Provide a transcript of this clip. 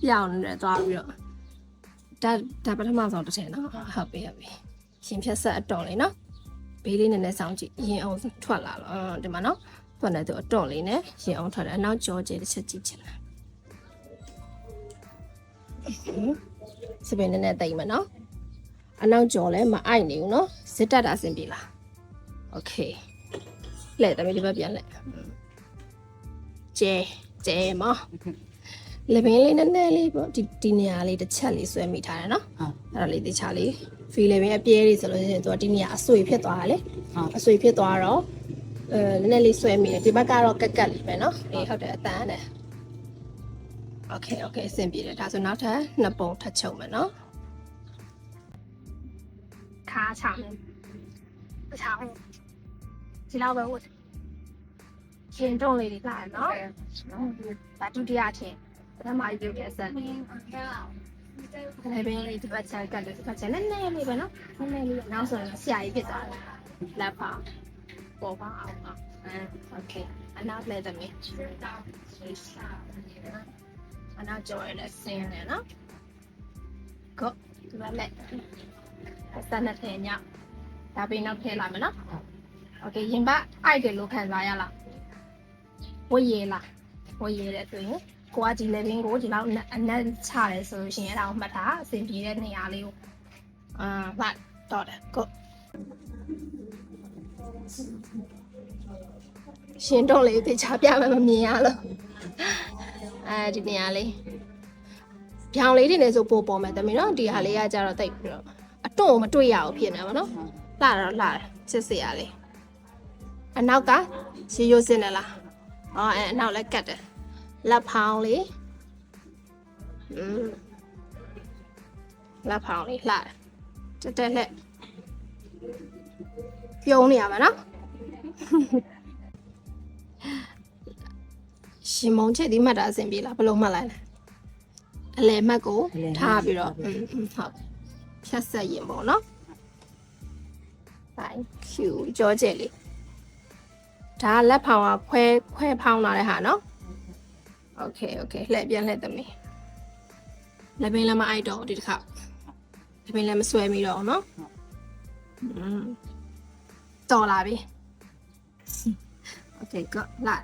ပြောင်းနေတယ်သွားပြီးတော့ဒါပထမဆုံးတစ်ထည့်နော်ဟုတ်ပြီရှင်ဖြတ်ဆက်အတော်လေးနော်ဘေးလေးနည်းနည်းစောင်းကြည့်ရင်အောင်ထွက်လာတော့ဒီမှာနော်ထွက်နေသူအတော်လေးနဲ့ရင်အောင်ထွက်တယ်အနောက်ကြောကျတစ်ချက်ကြည့်ချင်တယ်စပင်းနည်းနည်းတိတ်မယ်နော်အနောက်ကြောလဲမအိုက်နေဘူးနော်ဇစ်တက်တာအဆင်ပြေလားโอเคလှည့်တယ်ဒီဘက်ပြန်လှည့်ကျဲမလက်ပင်လေးနည်းနည်းလေးပေါ့ဒီနေရာလေးတစ်ချက်လေးဆွဲမိထားတယ်နော်အဲ့ဒါလေးတခြားလေးဖီလက်ပင်အပြဲလေးဆိုလို့ရှိရင်သူကဒီနေရာအဆွေဖြစ်သွားတာလေအဆွေဖြစ်သွားတော့နည်းနည်းလေးဆွဲမိတယ်ဒီဘက်ကတော့ကက်လေးပဲနော်အေးဟုတ်တယ်အတန်းတယ်โอเคအဆင်ပြေတယ်ဒါဆိုနောက်ထပ်နှစ်ပုံထပ်ချုပ်မယ်နော်ခါချောင်းဒီလောက်ပဲဝတ်ရှင်တုံးလေးတွေလာတယ်နော်ဒါဒုတိယထင်ပထမရုပ်ရဲ့ဆက်ဒါပဲလေးဒီဘက်ချက်ကလည်းဒီဘက်ချက်နည်းနည်းလေးပဲနော်နည်းနည်းလေးနောက်ဆိုရင်ဆရာကြီးဖြစ်သွားတယ်လက်ပါပေါ်ပါအောင်โอเคအနောက်လည်းသမီးအနောက်ကျော်ရတဲ့ဆင်းနေနော်ကိုဒီဘက်လက်စတဲ့ထဲညဒါပြီးနောက်ထည့်လာမယ်နော်โอเคရင်ပါအိုက်တယ်လို့ခံစားရလားဝေးရလားဝေးရတဲ့ဆိုရင်ကိုကဒီလေဘင်းကိုဒီလောက်အနက်ချတယ်ဆိုလို့ရှိရင်အဲ့ဒါကိုမှတ်ထားအဆင်ပြေတဲ့နေရာလေးကိုမှတ်တော့တယ်ကိုရှင်တော့လေတေချာပြမယ်မမြင်ရလို့ဒီနေရာလေးပြောင်လေးတွေနဲ့ဆိုပို့ပေါ်မယ်တမီးနော်ဒီဟာလေးကကြတော့တိတ်ပြီးတော့အတွန့်ကိုမတွေ့ရဘူးဖြစ်နေပါတော့လှတယ်ချစ်စရာလေးအနောက်ကရေရိုးစင်းတယ်လားအနောက်လည်းကတ်တယ်လက်ဖောင်းလေးလက်ဖောင်းလေးလှတယ်တက်လက်ပြုံးနေရမှာနော်ရှင်မုံချက်ဒီမှတ်တာအဆင်ပြေလားဘယ်လိုမှတ်လိုက်လဲအလဲမှတ်ကိုထားပြီးတော့ဟုတ်ဖြတ်ဆက်ရင်ပေါ့နော် Thank you ကြောကျက်လေးဒါလက်ဖောင်းကခွဲဖောင်းလာတဲ့ဟာနော် Okay လှည့်ပြန်လှည့်သမီးလက်ပင်လည်းမအိုက်တော့ဒီတစ်ခါလက်ပင်လည်းမဆွဲမိတော့ဘူးနော်တော်လာပြီ Okay good လာ